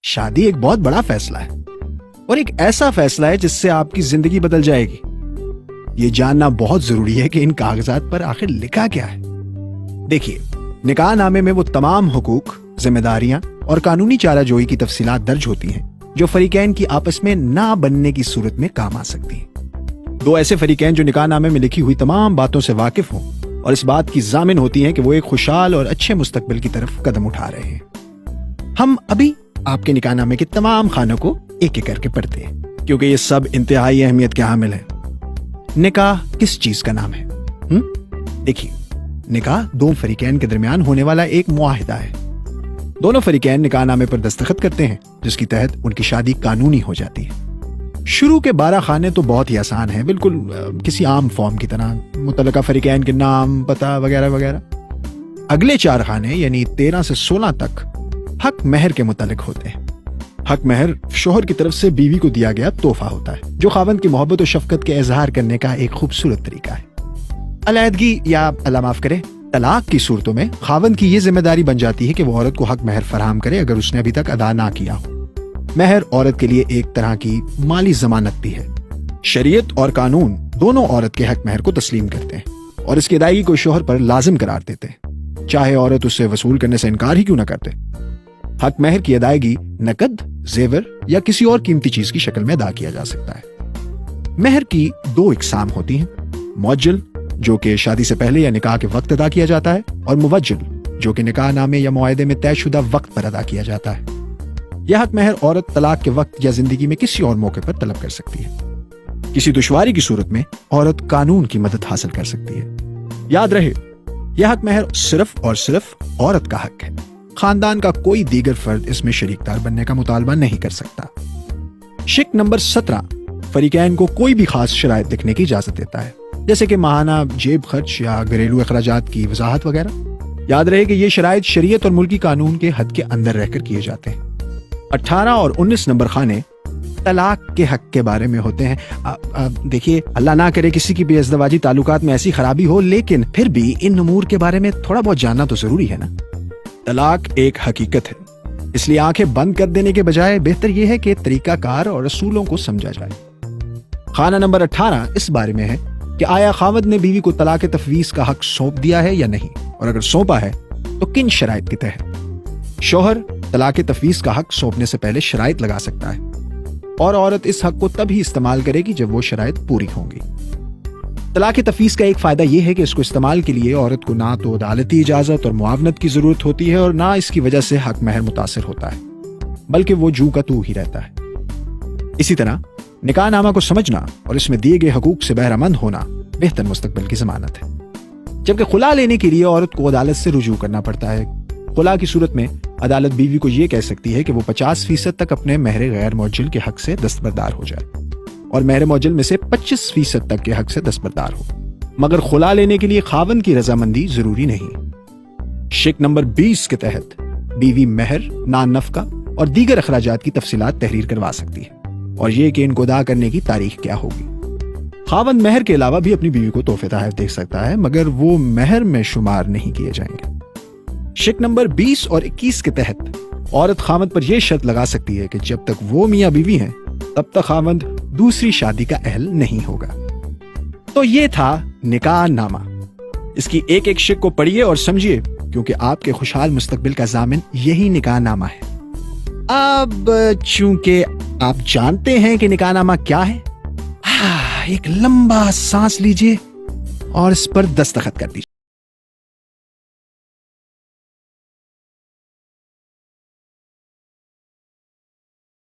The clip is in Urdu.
شادی ایک بہت بڑا فیصلہ ہے اور ایک ایسا فیصلہ ہے جس سے آپ کی زندگی بدل جائے گی. یہ جاننا بہت ضروری ہے کہ ان کاغذات پر آخر لکھا کیا ہے. دیکھیے، نکاح نامے میں وہ تمام حقوق، ذمہ داریاں اور قانونی چارہ جوئی کی تفصیلات درج ہوتی ہیں جو فریقین کی آپس میں نہ بننے کی صورت میں کام آ سکتی ہیں. دو ایسے فریقین جو نکاح نامے میں لکھی ہوئی تمام باتوں سے واقف ہوں اور اس بات کی ضامن ہوتی ہیں کہ وہ ایک خوشحال اور اچھے مستقبل کی طرف قدم اٹھا رہے ہیں. ہم ابھی آپ کے نکاح نامے کے تمام خانوں کو ایک ایک کر کے پڑھتے ہیں کیونکہ یہ سب انتہائی اہمیت کے حامل ہیں. نکاح کس چیز کا نام ہے؟ دیکھیے، نکاح دو فریقین کے درمیان ہونے والا ایک معاہدہ ہے. دونوں فریقین نکاح نامے پر دستخط کرتے ہیں جس کی تحت ان کی شادی قانونی ہو جاتی ہے. شروع کے 12 خانے تو بہت ہی آسان ہیں، بالکل کسی عام فارم کی طرح، متعلقہ فریقین کے نام، پتہ وغیرہ وغیرہ. اگلے 4 خانے یعنی 13 سے 16 تک حق مہر کے متعلق ہوتے ہیں. حق مہر شوہر کی طرف سے بیوی کو دیا گیا تحفہ ہوتا ہے جو خاوند کی محبت و شفقت کے اظہار کرنے کا ایک خوبصورت طریقہ ہے. علیحدگی یا اللہ معاف کرے طلاق کی صورتوں میں خاوند کی یہ ذمہ داری بن جاتی ہے کہ وہ عورت کو حق مہر فراہم کرے اگر اس نے ابھی تک ادا نہ کیا ہو. مہر عورت کے لیے ایک طرح کی مالی ضمانت بھی ہے. شریعت اور قانون دونوں عورت کے حق مہر کو تسلیم کرتے ہیں اور اس کی ادائیگی کو شوہر پر لازم قرار دیتے ہیں، چاہے عورت اس سے وصول کرنے سے انکار ہی کیوں نہ کرتے. حق مہر کی ادائیگی نقد، زیور یا کسی اور قیمتی چیز کی شکل میں ادا کیا جا سکتا ہے. مہر کی 2 اقسام ہوتی ہیں: موجل جو کہ شادی سے پہلے یا نکاح کے وقت ادا کیا جاتا ہے، اور موجل جو کہ نکاح نامے یا معاہدے میں طے شدہ وقت پر ادا کیا جاتا ہے. یہ حق مہر عورت طلاق کے وقت یا زندگی میں کسی اور موقع پر طلب کر سکتی ہے. کسی دشواری کی صورت میں عورت قانون کی مدد حاصل کر سکتی ہے. یاد رہے، یہ حق مہر صرف اور صرف عورت کا حق ہے. خاندان کا کوئی دیگر فرد اس میں شریک دار بننے کا مطالبہ نہیں کر سکتا. شق نمبر 17 فریقین کو کوئی بھی خاص شرائط لکھنے کی اجازت دیتا ہے، جیسے کہ ماہانہ جیب خرچ یا گھریلو اخراجات کی وضاحت وغیرہ. یاد رہے کہ یہ شرائط شریعت اور ملکی قانون کے حد کے اندر رہ کر کیے جاتے ہیں. 18 اور 19 نمبر خانے طلاق کے حق کے بارے میں ہوتے ہیں. دیکھیے، اللہ نہ کرے کسی کی بھی ازدواجی تعلقات میں ایسی خرابی ہو، لیکن پھر بھی ان امور کے بارے میں تھوڑا بہت جاننا تو ضروری ہے نا. طلاق ایک حقیقت ہے، اس لیے آنکھیں بند کر دینے کے بجائے بہتر یہ ہے کہ طریقہ کار اور اصولوں کو سمجھا جائے. خانہ نمبر 18 اس بارے میں ہے کہ آیا خاوند نے بیوی کو طلاق تفویض کا حق سونپ دیا ہے یا نہیں، اور اگر سونپا ہے تو کن شرائط کے تحت. شوہر طلاق تفویض کا حق سونپنے سے پہلے شرائط لگا سکتا ہے اور عورت اس حق کو تب ہی استعمال کرے گی جب وہ شرائط پوری ہوں گی. طلاق تفویض کا ایک فائدہ یہ ہے کہ اس کو استعمال کے لیے عورت کو نہ تو عدالتی اجازت اور معاونت کی ضرورت ہوتی ہے اور نہ اس کی وجہ سے حق مہر متاثر ہوتا ہے، بلکہ وہ جو کا تو ہی رہتا ہے. اسی طرح نکاح نامہ کو سمجھنا اور اس میں دیے گئے حقوق سے بہرہ مند ہونا بہتر مستقبل کی ضمانت ہے. جبکہ خلا لینے کے لیے عورت کو عدالت سے رجوع کرنا پڑتا ہے. خلا کی صورت میں عدالت بیوی کو یہ کہہ سکتی ہے کہ وہ 50% تک اپنے مہر غیر موجل کے حق سے دستبردار ہو جائے اور مہر موجل میں سے 25% تک کے حق سے دستبردار ہو، مگر خلا لینے کے لیے خاوند کی رضامندی ضروری نہیں. شق نمبر 20 کے تحت بیوی مہر، نان نفقہ اور دیگر اخراجات کی تفصیلات تحریر کروا سکتی ہے اور یہ کہ ان کو ادا کرنے کی تاریخ کیا ہوگی. خاوند مہر کے علاوہ بھی اپنی بیوی کو تحفے تحائف دے سکتا ہے، مگر وہ مہر میں شمار نہیں کیے جائیں گے. شق نمبر 20 اور 21 کے تحت عورت خاوند پر یہ شرط لگا سکتی ہے کہ جب تک وہ میاں بیوی ہیں تب تک خاوند دوسری شادی کا اہل نہیں ہوگا. تو یہ تھا نکاح نامہ. اس کی ایک ایک شق کو پڑھیے اور سمجھیے کیونکہ آپ کے خوشحال مستقبل کا ضامن یہی نکاح نامہ ہے. اب چونکہ آپ جانتے ہیں کہ نکاح نامہ کیا ہے، ایک لمبا سانس لیجیے اور اس پر دستخط کر دیجیے.